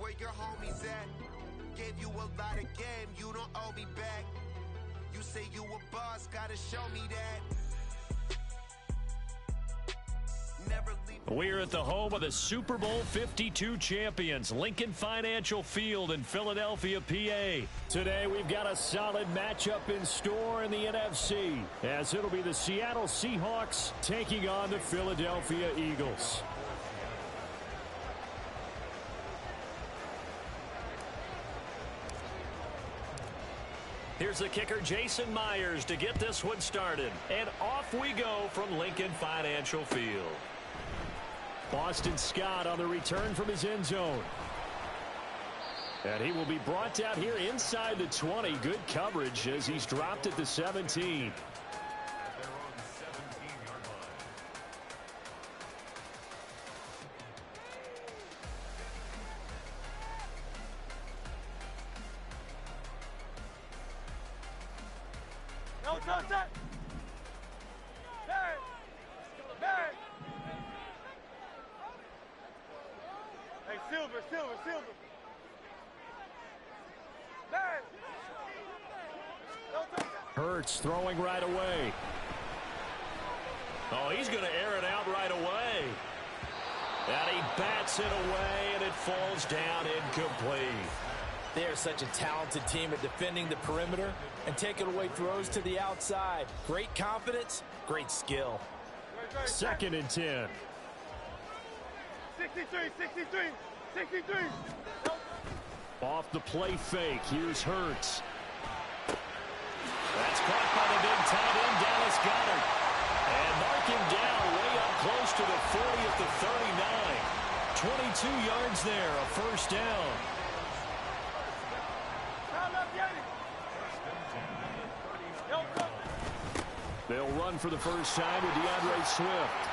where your homies at. Gave you a lot of game, you don't owe me back. You say you a boss, gotta show me that. Never leave. We're at the home of the Super Bowl 52 champions, Lincoln Financial Field in Philadelphia, PA. Today we've got a solid matchup in store in the NFC, as it'll be the Seattle Seahawks taking on the Philadelphia Eagles. Here's the kicker, Jason Myers, to get this one started. And off we go from Lincoln Financial Field. Boston Scott on the return from his end zone. And he will be brought down here inside the 20. Good coverage as he's dropped at the 17. Silver. Hurts throwing right away. Oh, he's going to air it out right away. And he bats it away, and it falls down incomplete. They're such a talented team at defending the perimeter and taking away throws to the outside. Great confidence, great skill. 2nd and 10. 63. Off the play fake. Here's Hurts. That's caught by the big tight end, Dallas Goedert. And mark him down way up close to the 40 at the 39. 22 yards there, a first down. They'll run for the first time with DeAndre Swift.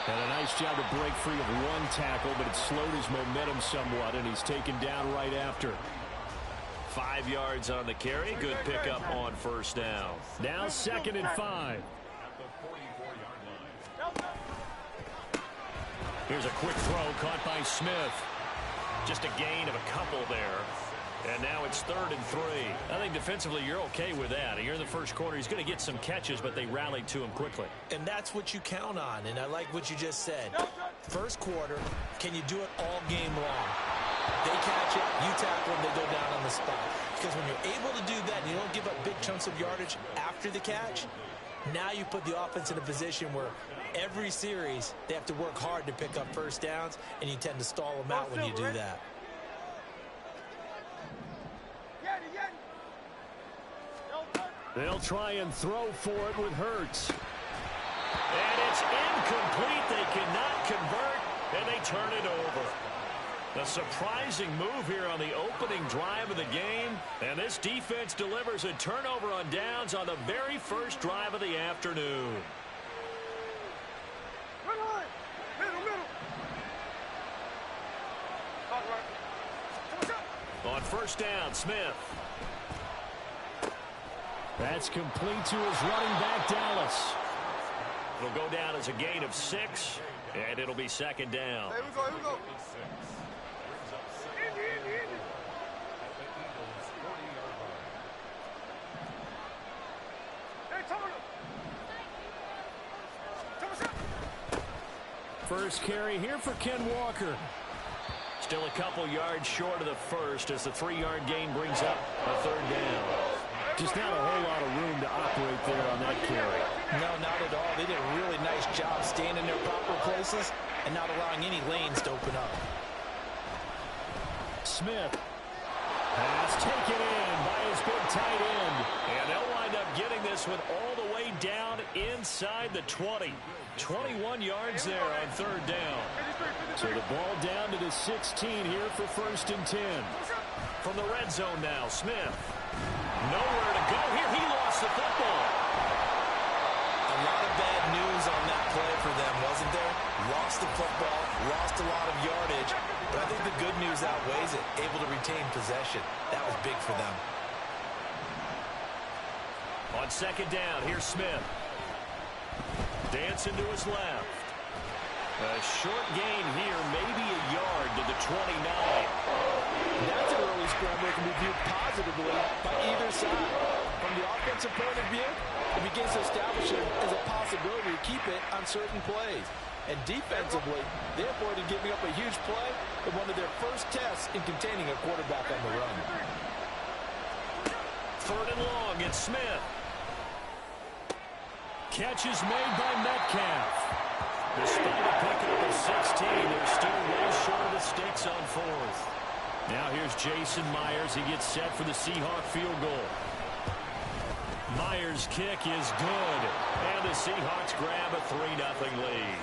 And a nice job to break free of one tackle, but it slowed his momentum somewhat, and he's taken down right after. 5 yards on the carry. Good pickup on first down. Now 2nd and 5. Here's a quick throw caught by Smith. Just a gain of a couple there. And now it's 3rd and 3. I think defensively you're okay with that. You're in the first quarter. He's going to get some catches, but they rallied to him quickly. And that's what you count on, and I like what you just said. First quarter, can you do it all game long? They catch it, you tackle them, they go down on the spot. Because when you're able to do that and you don't give up big chunks of yardage after the catch, now you put the offense in a position where every series they have to work hard to pick up first downs, and you tend to stall them out when you do that. They'll try and throw for it with Hurts. And it's incomplete. They cannot convert, and they turn it over. A surprising move here on the opening drive of the game. And this defense delivers a turnover on downs on the very first drive of the afternoon. On first down, Smith. That's complete to his running back, Dallas. It'll go down as a gain of 6, and it'll be 2nd down. Here we go. First carry here for Ken Walker. Still a couple yards short of the first as the 3-yard gain brings up a 3rd down. Just not a whole lot of room to operate there on that carry. No, not at all. They did a really nice job staying in their proper places and not allowing any lanes to open up. Smith. Pass taken in by his big tight end. And they'll wind up getting this one all the way down inside the 20. 21 yards there on 3rd down. So the ball down to the 16 here for 1st and 10. From the red zone now, Smith. Nowhere to go here. He lost the football. A lot of bad news on that play for them, wasn't there? Lost the football, lost a lot of yardage, but I think the good news outweighs it. Able to retain possession. That was big for them. On 2nd down, here's Smith. Dancing to his left. A short gain here, maybe a yard. to the 29. That's an early scramble that can be viewed positively by either side. From the offensive point of view, it begins to establish it as a possibility to keep it on certain plays. And defensively, they avoided giving up a huge play in one of their first tests in containing a quarterback on the run. 3rd and long, it's Smith. Catch is made by Metcalf. Despite a pickup of 16, they're still well short of the sticks on 4th. Now here's Jason Myers. He gets set for the Seahawk field goal. Myers' kick is good. And the Seahawks grab a 3-0 lead.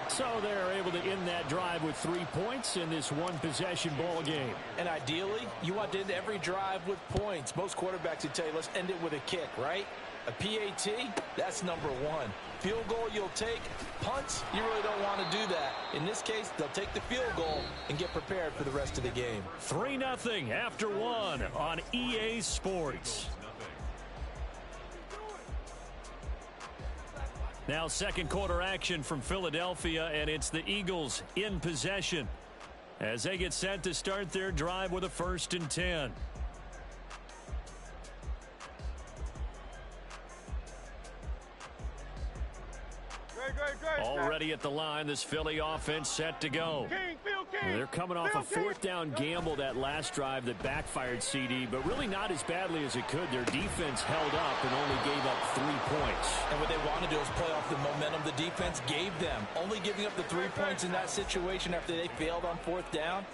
So they're able to end that drive with 3 points in this one-possession ball game. And ideally, you want to end every drive with points. Most quarterbacks would tell you, let's end it with a kick, right? A PAT, that's number 1. Field goal you'll take. Punts, you really don't want to do that. In this case, they'll take the field goal and get prepared for the rest of the game. 3-0 after 1 on EA Sports. Now second quarter action from Philadelphia, and it's the Eagles in possession as they get set to start their drive with a 1st and 10. Already at the line, this Philly offense set to go. They're coming off a 4th down gamble that last drive that backfired CD, but really not as badly as it could. Their defense held up and only gave up 3 points. And what they want to do is play off the momentum the defense gave them. Only giving up the 3 points in that situation after they failed on 4th down.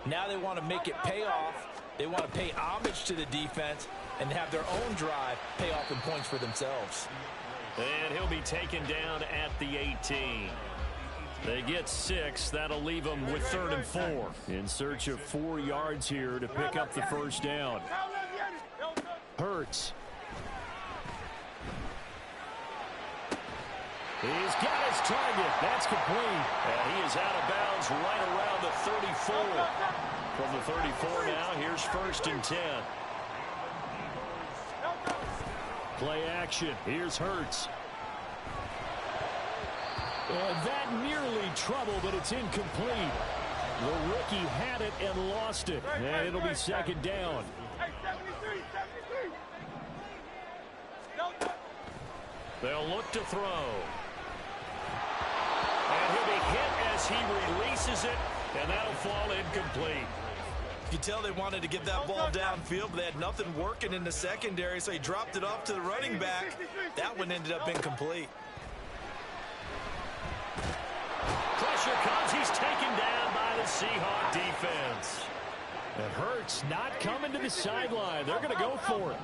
Now they want to make it pay off. They want to pay homage to the defense and have their own drive pay off in points for themselves. And he'll be taken down at the 18. They get 6. That'll leave them with 3rd and 4. In search of 4 yards here to pick up the 1st down. Hurts. He's got his target. That's complete. And he is out of bounds right around the 34. From the 34 now, here's 1st and 10. Play action. Here's Hurts. And that nearly trouble, but it's incomplete. The rookie had it and lost it. And it'll be 2nd down. They'll look to throw. And he'll be hit as he releases it, and that'll fall incomplete. You can tell they wanted to get that ball downfield, but they had nothing working in the secondary, so he dropped it off to the running back. That one ended up incomplete. Pressure comes. He's taken down by the Seahawk defense. And Hurts not coming to the sideline. They're going to go for it.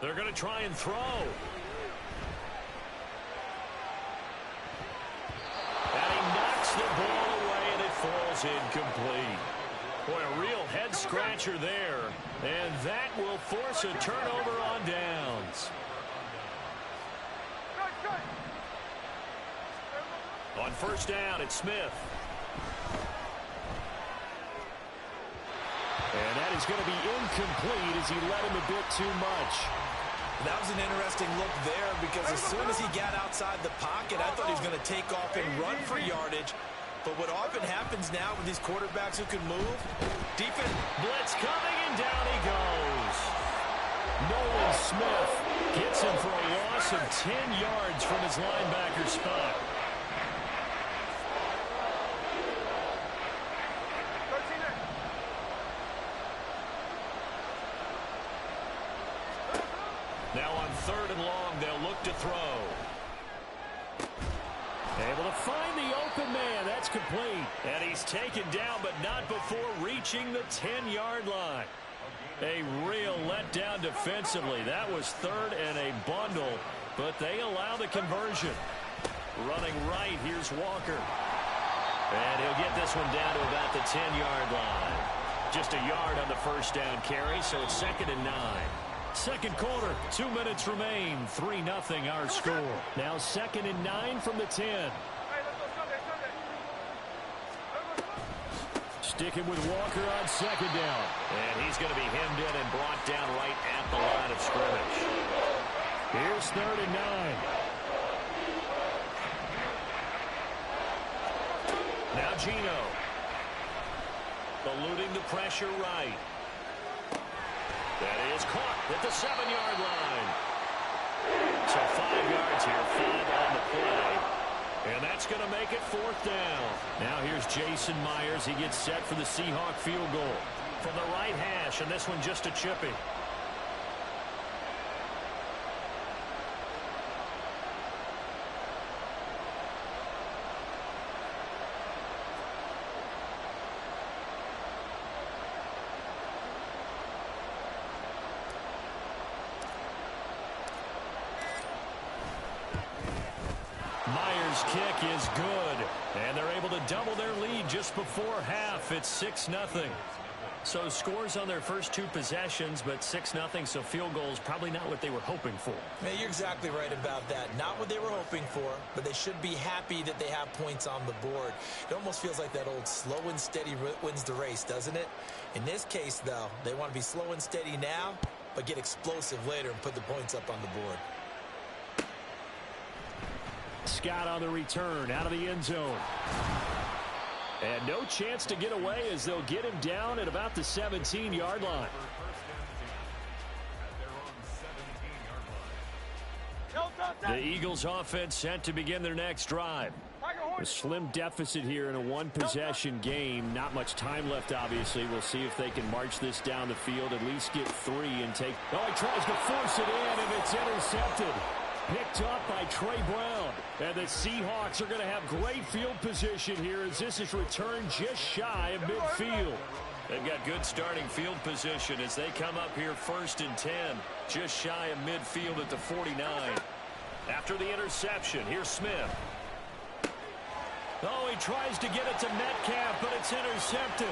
They're going to try and throw. And he knocks the ball away, and it falls incomplete. Boy, a real head-scratcher there. And that will force a turnover on downs. On 1st down, it's Smith. And that is going to be incomplete as he led him a bit too much. That was an interesting look there because as soon as he got outside the pocket, I thought he was going to take off and run for yardage. But what often happens now with these quarterbacks who can move, defense blitz coming, and down he goes. Nolan Smith gets him for a loss of 10 yards from his linebacker spot. Now on 3rd and long, they'll look to throw. Able to find the open man. That's complete. And he's taken down, but not before reaching the 10-yard line. A real letdown defensively. That was 3rd and a bundle, but they allow the conversion. Running right, here's Walker. And he'll get this one down to about the 10-yard line. Just a yard on the 1st down carry, so it's 2nd and 9. Second quarter, 2 minutes remain. 3-0 our score. Now 2nd and 9 from the 10. Sticking with Walker on 2nd down. And he's going to be hemmed in and brought down right at the line of scrimmage. Here's 3rd and 9. Now Gino. Eluding the pressure right. That is caught at the 7-yard line. So 5 yards here, 5 on the play. And that's going to make it 4th down. Now here's Jason Myers. He gets set for the Seahawk field goal from the right hash, and this one just a chippy. Myers' kick is good, and they're able to double their lead just before half. It's 6-0. So scores on their first 2 possessions, but 6-0, so field goals probably not what they were hoping for. Man, you're exactly right about that. Not what they were hoping for, but they should be happy that they have points on the board. It almost feels like that old slow and steady wins the race, doesn't it? In this case, though, they want to be slow and steady now, but get explosive later and put the points up on the board. Scott on the return out of the end zone. And no chance to get away as they'll get him down at about the 17-yard line. The Eagles offense set to begin their next drive. A slim deficit here in a one-possession game. Not much time left, obviously. We'll see if they can march this down the field, at least get 3 and take... Oh, he tries to force it in, and it's intercepted. Picked up by Trey Brown. And the Seahawks are going to have great field position here as this is returned just shy of midfield. They've got good starting field position as they come up here 1st and 10. Just shy of midfield at the 49. After the interception, here's Smith. Oh, he tries to get it to Metcalf, but it's intercepted.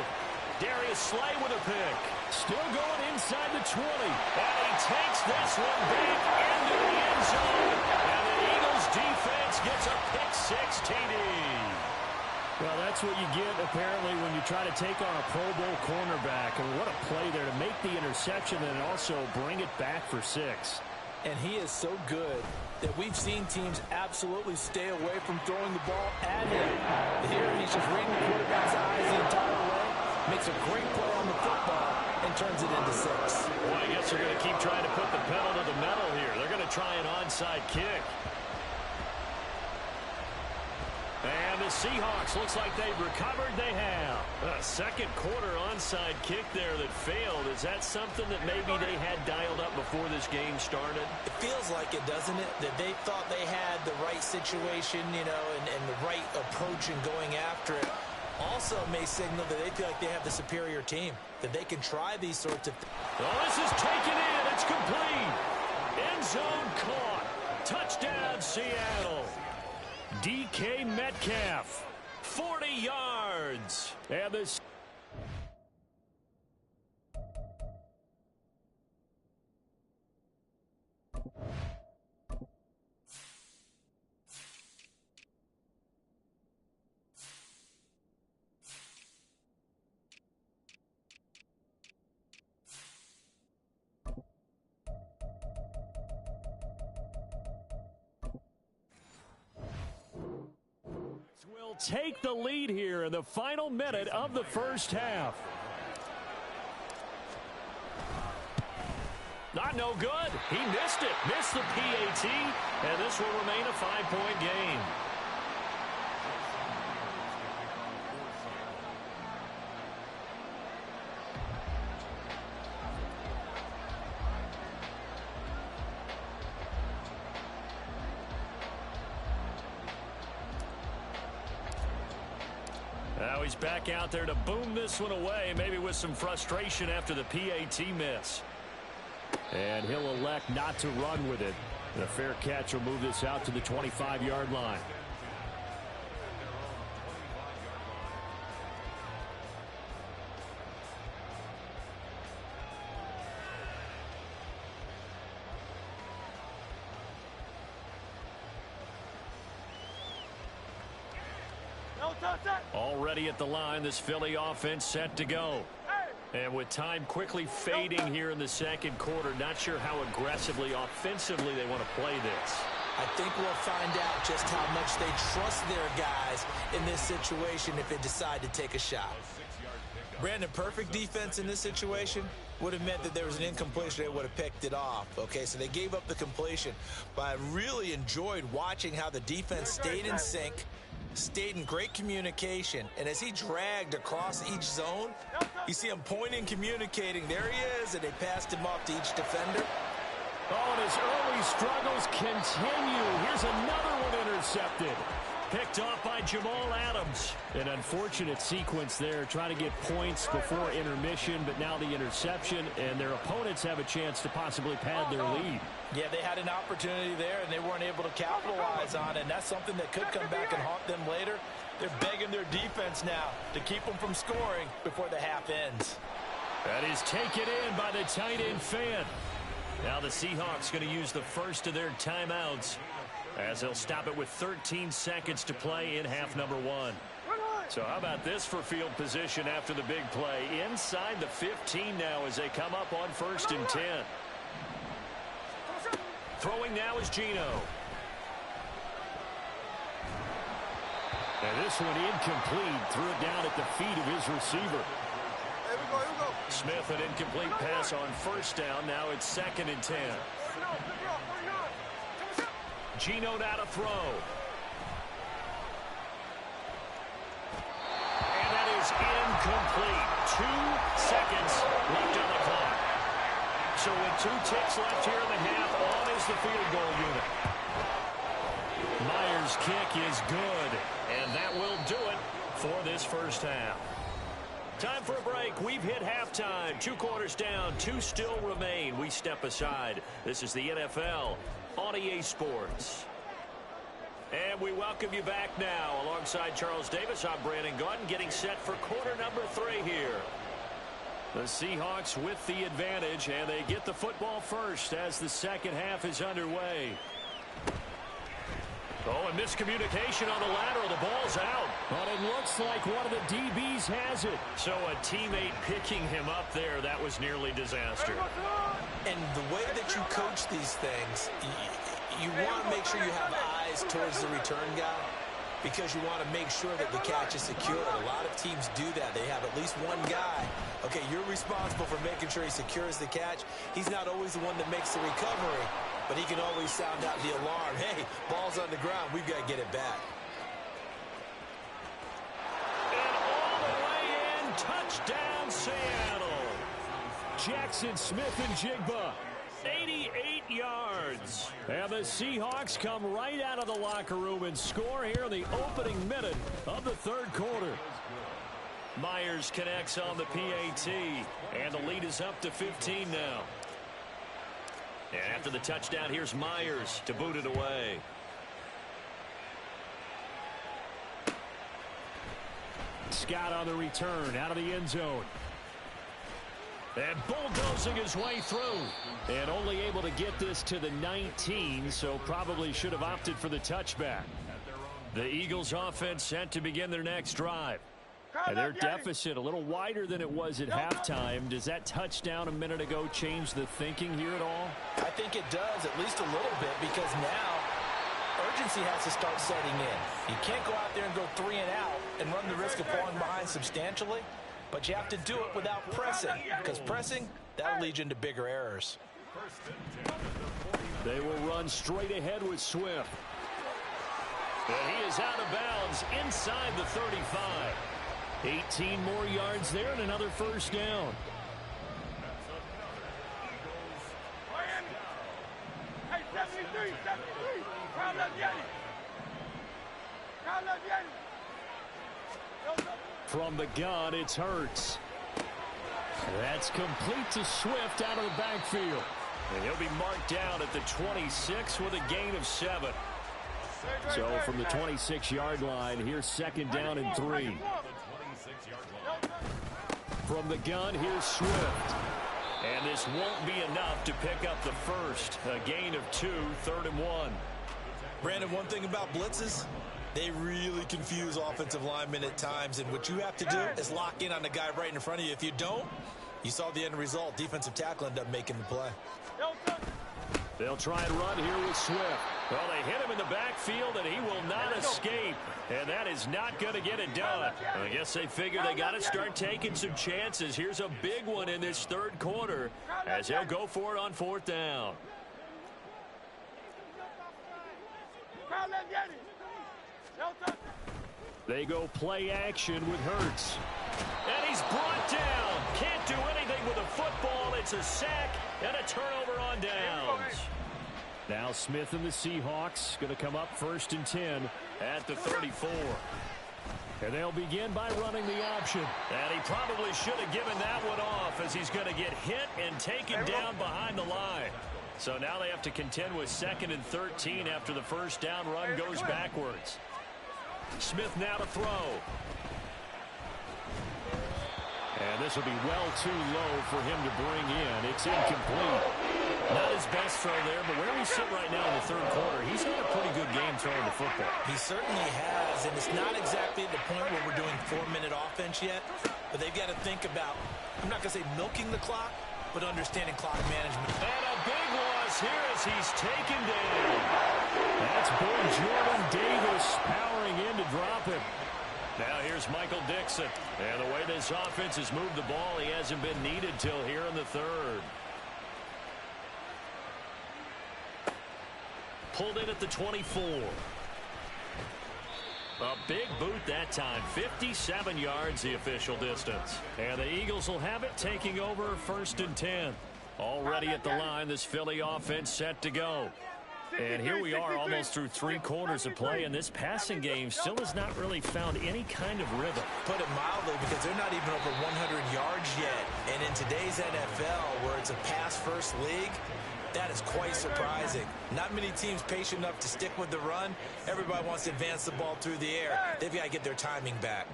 Darius Slay with a pick. Still going inside the 20. And he takes this one back into the end zone. And the Eagles defense gets a pick-6 TD. Well, that's what you get, apparently, when you try to take on a Pro Bowl cornerback. And what a play there to make the interception and also bring it back for 6. And he is so good that we've seen teams absolutely stay away from throwing the ball at him. Here, he's just reading the quarterback's eyes the entire way, makes a great play on the football, and turns it into 6. Well, I guess they're going to keep trying to put the pedal to the metal here. They're going to try an onside kick. And the Seahawks, looks like they've recovered. They have. A second quarter onside kick there that failed. Is that something that maybe they had dialed up before this game started? It feels like it, doesn't it? That they thought they had the right situation, you know, and the right approach in going after it. Also may signal that they feel like they have the superior team, that they can try these sorts of things. Oh, this is taken in. It's complete. End zone caught. Touchdown, Seattle. DK Metcalf, 40 yards. And this... will take the lead here in the final minute of the first half. Not no good. He missed it. Missed the PAT. And this will remain a 5-point game. Now he's back out there to boom this one away, maybe with some frustration after the PAT miss. And he'll elect not to run with it. And a fair catch will move this out to the 25-yard line. Already at the line, this Philly offense set to go. And with time quickly fading here in the second quarter, not sure how aggressively, offensively they want to play this. I think we'll find out just how much they trust their guys in this situation if they decide to take a shot. Brandon, perfect defense in this situation would have meant that there was an incompletion. They would have picked it off. Okay, so they gave up the completion. But I really enjoyed watching how the defense stayed in sync, stayed in great communication, and as he dragged across each zone, you see him pointing, communicating. There he is, and they passed him off to each defender. Oh, and his early struggles continue. Here's another one intercepted. Picked off by Jamal Adams. An unfortunate sequence there, trying to get points before intermission, but now the interception, and their opponents have a chance to possibly pad their lead. Yeah, they had an opportunity there, and they weren't able to capitalize on it, and that's something that could come back and haunt them later. They're begging their defense now to keep them from scoring before the half ends. That is taken in by the tight end fan. Now the Seahawks going to use the first of their timeouts, as they'll stop it with 13 seconds to play in half number one. So how about this for field position after the big play? Inside the 15 now as they come up on 1st and 10. Throwing now is Geno. And this one incomplete. Threw it down at the feet of his receiver. Here we go. Smith, an incomplete pass on 1st down. Now it's 2nd and 10. Geno now to throw. And that is incomplete. 2 seconds left on the clock. So with 2 ticks left here in the half, on is the field goal unit. Myers' kick is good, and that will do it for this first half. Time for a break. We've hit halftime. 2 quarters down, 2 still remain. We step aside. This is the NFL on EA Sports. And we welcome you back now. Alongside Charles Davis, I'm Brandon Gaudin, getting set for quarter number 3 here. The Seahawks with the advantage, and they get the football first as the second half is underway. Oh, and miscommunication on the lateral. The ball's out. But it looks like one of the DBs has it. So a teammate picking him up there, that was nearly disaster. And the way that you coach these things, you want to make sure you have eyes towards the return guy, because you want to make sure that the catch is secure. A lot of teams do that. They have at least one guy. Okay, you're responsible for making sure he secures the catch. He's not always the one that makes the recovery, but he can always sound out the alarm. Hey, ball's on the ground. We've got to get it back. And all the way in, touchdown Seattle. Jackson Smith and Jigba. 88 yards. And the Seahawks come right out of the locker room and score here in the opening minute of the 3rd quarter. Myers connects on the PAT, and the lead is up to 15 now. And after the touchdown, here's Myers to boot it away. Scott on the return out of the end zone. And bulldozing his way through. And only able to get this to the 19, so probably should have opted for the touchback. The Eagles offense set to begin their next drive. And their deficit a little wider than it was at halftime. Does that touchdown a minute ago change the thinking here at all? I think it does, at least a little bit, because now urgency has to start setting in. You can't go out there and go 3 and out and run the risk of falling behind substantially. But you have to do it without pressing, because pressing, that'll lead you into bigger errors. They will run straight ahead with Swift. And he is out of bounds inside the 35. 18 more yards there and another first down. Hey, 73. Crown left Yeti. From the gun, it's Hurts. That's complete to Swift out of the backfield. And he'll be marked down at the 26 with a gain of 7. So from the 26-yard line, here's 2nd down and 3. From the gun, here's Swift. And this won't be enough to pick up the first. A gain of 2, 3rd and 1. Brandon, one thing about blitzes, they really confuse offensive linemen at times, and what you have to do is lock in on the guy right in front of you. If you don't, you saw the end result. Defensive tackle ended up making the play. They'll try and run here with Swift. Well, they hit him in the backfield, and he will not escape. And that is not going to get it done. I guess they figure they got to start taking some chances. Here's a big one in this third quarter as he'll go for it on fourth down. They go play action with Hurts. And he's brought down. Can't do anything with a football. It's a sack and a turnover on downs. Now Smith and the Seahawks going to come up 1st and 10 at the 34. And they'll begin by running the option. And he probably should have given that one off as he's going to get hit and taken down behind the line. So now they have to contend with 2nd and 13 after the first down run goes backwards. Smith now to throw. And this will be well too low for him to bring in. It's incomplete. Not his best throw there, but where we sit right now in the third quarter, he's had a pretty good game throwing the football. He certainly has, and it's not exactly the point where we're doing 4-minute offense yet, but they've got to think about, I'm not going to say milking the clock, but understanding clock management. And a big loss here as he's taken down. That's big Jordan Davis powering in to drop him. Now here's Michael Dixon. And the way this offense has moved the ball, he hasn't been needed till here in the third. Pulled in at the 24. A big boot that time. 57 yards the official distance. And the Eagles will have it taking over 1st and 10. Already at the line, this Philly offense set to go. And here we are almost through 3 quarters of play, and this passing game still has not really found any kind of rhythm. Put it mildly, because they're not even over 100 yards yet. And in today's NFL, where it's a pass-first league, that is quite surprising. Not many teams patient enough to stick with the run. Everybody wants to advance the ball through the air. They've got to get their timing back.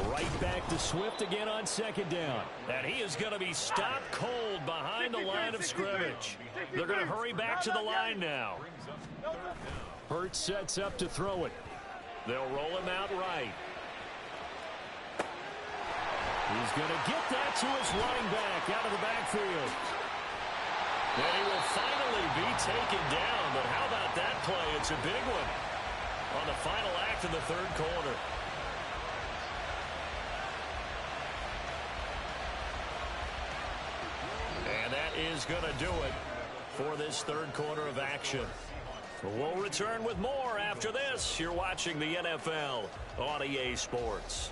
Right back to Swift again on 2nd down. And he is going to be stopped cold behind the line of scrimmage. They're going to hurry back to the line now. Hurts sets up to throw it. They'll roll him out right. He's going to get that to his running back out of the backfield. And he will finally be taken down. But how about that play? It's a big one on the final act of the third quarter. And that is going to do it for this third quarter of action. We'll return with more after this. You're watching the NFL on EA Sports.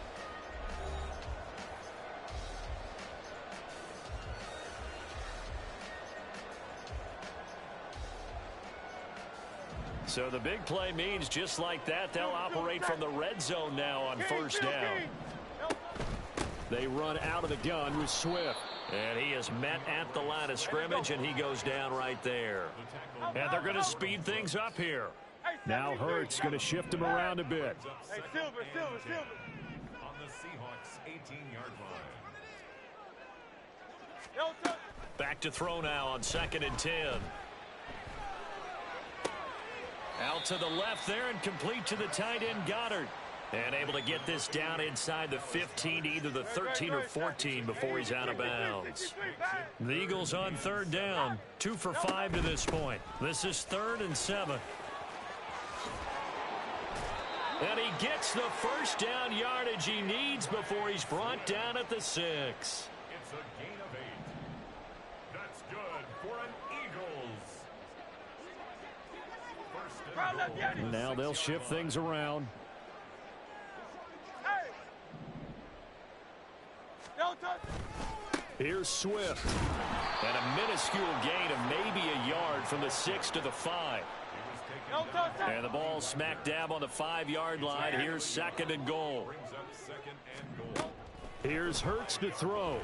So the big play means just like that, they'll operate from the red zone now on 1st down. They run out of the gun with Swift. And he is met at the line of scrimmage, and he goes down right there. And they're going to speed things up here. Now Hurts going to shift him around a bit. Hey, Silver. On the Seahawks 18-yard line. Back to throw now on 2nd and 10. Out to the left there and complete to the tight end Goddard. And able to get this down inside the 15 to either the 13 or 14 before he's out of bounds. The Eagles on 3rd down. 2 for 5 to this point. This is 3rd and 7. And he gets the first down yardage he needs before he's brought down at the 6. It's a gain of 8. That's good for an Eagles. And now they'll shift things around. Here's Swift. And a minuscule gain of maybe a yard from the 6 to the 5. And the ball smack dab on the 5-yard line. Here's 2nd and goal. Here's Hurts to throw.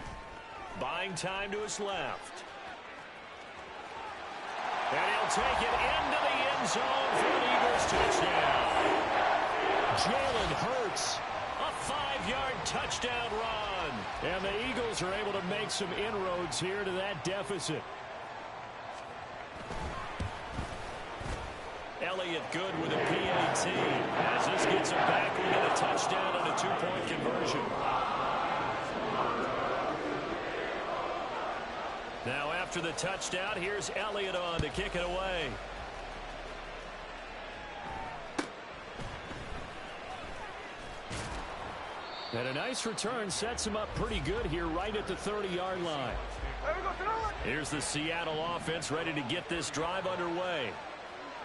Buying time to his left. And he'll take it into the end zone for an Eagles touchdown. Jalen Hurts, a 5-yard touchdown run. And the Eagles are able to make some inroads here to that deficit. Elliott good with a PAT. As this gets him back, we get a touchdown and a 2-point conversion. Now After the touchdown, here's Elliott on to kick it away. And a nice return sets him up pretty good here right at the 30-yard line. Here's the Seattle offense ready to get this drive underway.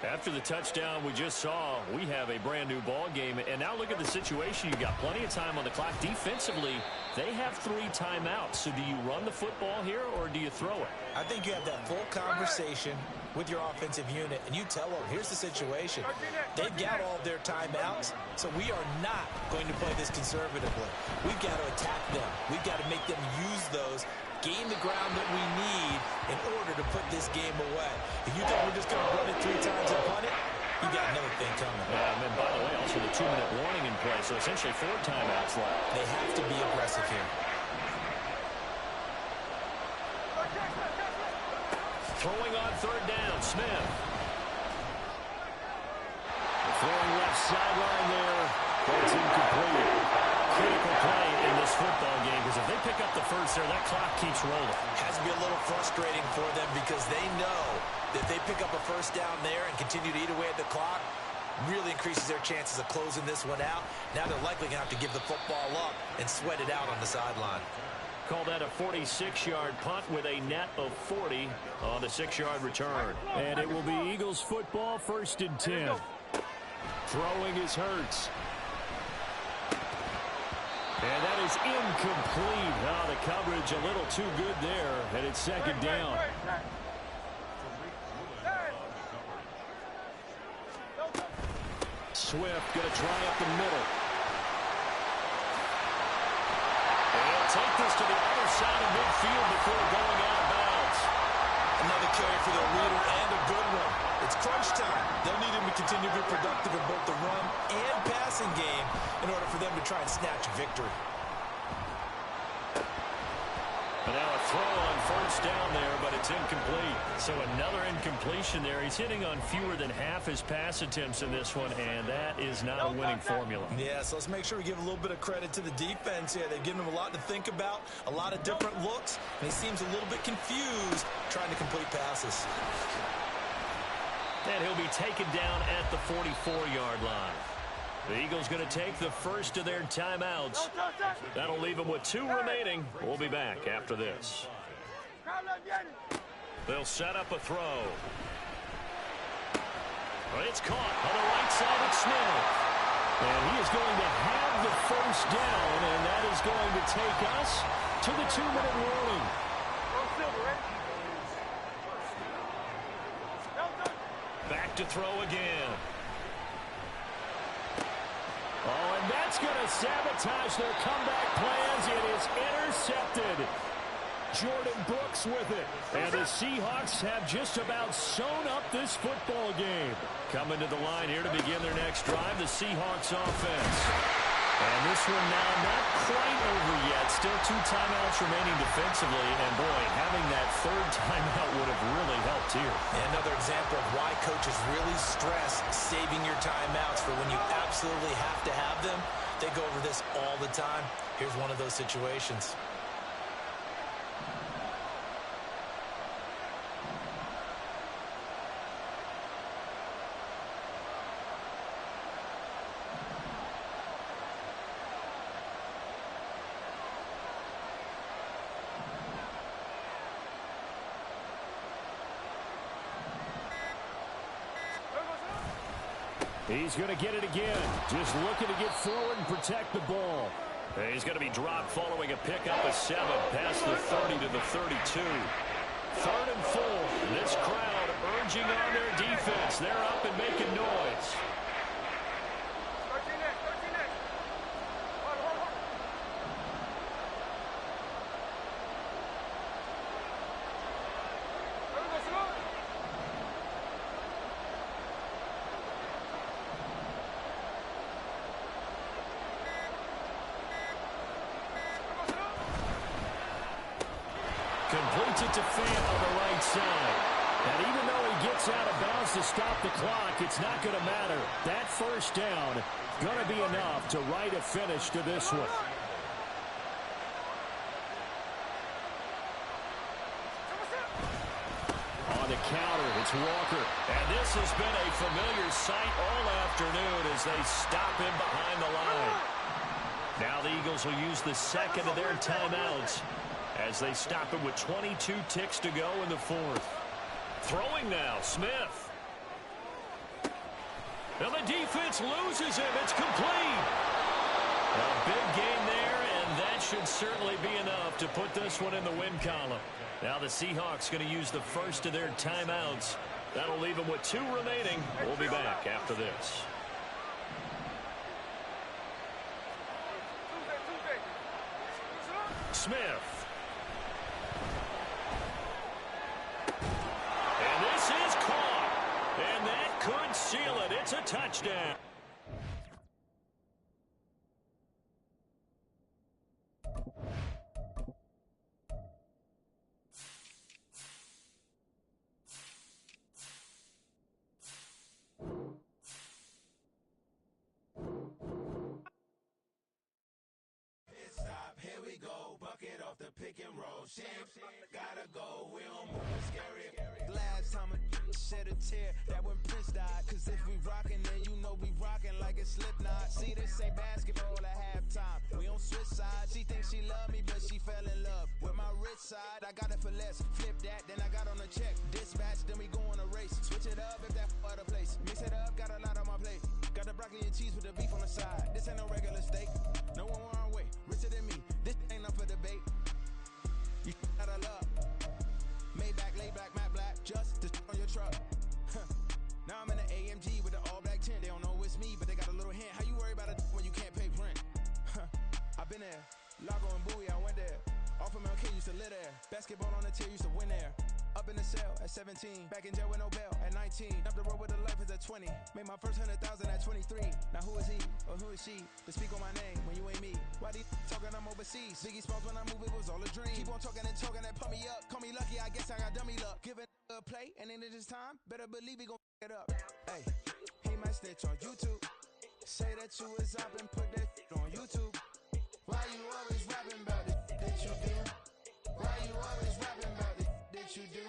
After the touchdown we just saw, we have a brand new ball game. And now look at the situation. You've got plenty of time on the clock. Defensively, they have 3 timeouts. So do you run the football here or do you throw it? I think you have that full conversation with your offensive unit, and you tell them, here's the situation. They've got all their timeouts, so we are not going to play this conservatively. We've got to attack them. We've got to make them use those, gain the ground that we need in order to put this game away. If you think we're just going to run it 3 times and punt it, you got another thing coming. And then, by the way, also the 2-minute warning in play, so essentially 4 timeouts left. They have to be aggressive here. Throwing on 3rd down, Smith. Throwing left sideline there, but it's incomplete. Critical play in this football game, because if they pick up the first there, that clock keeps rolling. Has to be a little frustrating for them because they know that if they pick up a first down there and continue to eat away at the clock, really increases their chances of closing this one out. Now they're likely going to have to give the football up and sweat it out on the sideline. Call that a 46-yard punt with a net of 40 on the 6-yard return. And it will be Eagles football, 1st and 10. Throwing is Hurts. And that is incomplete. Oh, the coverage a little too good there, and it's 2nd down. Swift going to try up the middle. Take this to the other side of midfield before going out of bounds. Another carry for the leader and a good one. It's crunch time. They'll need him to continue to be productive in both the run and passing game in order for them to try and snatch a victory. But now a throw on 1st down there, but it's incomplete. So another incompletion there. He's hitting on fewer than half his pass attempts in this one, and that is not a winning formula. Yeah, so let's make sure we give a little bit of credit to the defense here. They've given him a lot to think about, a lot of different looks, and he seems a little bit confused trying to complete passes. And he'll be taken down at the 44-yard line. The Eagles going to take the first of their timeouts. That'll leave them with 2 remaining. We'll be back after this. They'll set up a throw. It's caught on the right side of Smith. And he is going to have the first down, and that is going to take us to the 2-minute warning. Back to throw again. Oh, and that's going to sabotage their comeback plans. It is intercepted. Jordan Brooks with it. And the Seahawks have just about sewn up this football game. Coming to the line here to begin their next drive, the Seahawks offense. And this one now not quite over yet. Still 2 timeouts remaining defensively. And, boy, having that 3rd timeout would have really helped here. And another example of why coaches really stress saving your timeouts for when you absolutely have to have them. They go over this all the time. Here's one of those situations. He's going to get it again. Just looking to get forward and protect the ball. And he's going to be dropped following a pickup of 7 past the 30 to the 32. 3rd and 4. This crowd urging on their defense. They're up and making noise. Completes it to Fant on the right side. And even though he gets out of bounds to stop the clock, it's not going to matter. That first down going to be enough to write a finish to this one. It's Walker. And this has been a familiar sight all afternoon as they stop him behind the line. Now the Eagles will use the second of their timeouts as they stop him with 22 ticks to go in the fourth. Throwing now, Smith. And the defense loses him. It's complete. A big gain there, and that should certainly be enough to put this one in the win column. Now the Seahawks going to use the first of their timeouts. That'll leave them with 2 remaining. We'll be back after this. Smith. And this is caught. And that could seal it. It's a touchdown. Pick and roll, champs, gotta go, we don't move, scary. Last time a shed a tear, that when Prince died. Cause if we rockin', then you know we rockin' like a Slipknot. See, this ain't basketball at halftime, we on switch sides. She thinks she love me, but she fell in love with my rich side. I got it for less, flip that, then I got on a check. Dispatch, then we go on a race. Switch it up if that other place. Mix it up, got a lot on my plate. Got the broccoli and cheese with the beef on the side. This ain't no regular steak, no one wrong way, richer than me. This ain't up for debate. You out of luck. Maybach, laid back, matte black, just on your truck. Now I'm in an AMG with the all black tint. They don't know it's me, but they got a little hint. How you worry about it when you can't pay rent? I've been there. Lago and Bowie, I went there. Off of MLK, used to live there. Basketball on the tier, used to win there. Up in the cell at 17. Back in jail with no bail at 19. Up the road with the life is at 20. Made my first 100,000 at 23. Now who is he or who is she to speak on my name when you ain't me? Why they talking I'm overseas? Biggie Smalls when I move it was all a dream. Keep on talking and pump me up. Call me lucky, I guess I got dummy luck. Give it a play and then it is time. Better believe he gon' it up. Hey, he might snitch on YouTube. Say that you was up and put that on YouTube. Why you always rapping about it that you do? Why you always rapping about it that you do?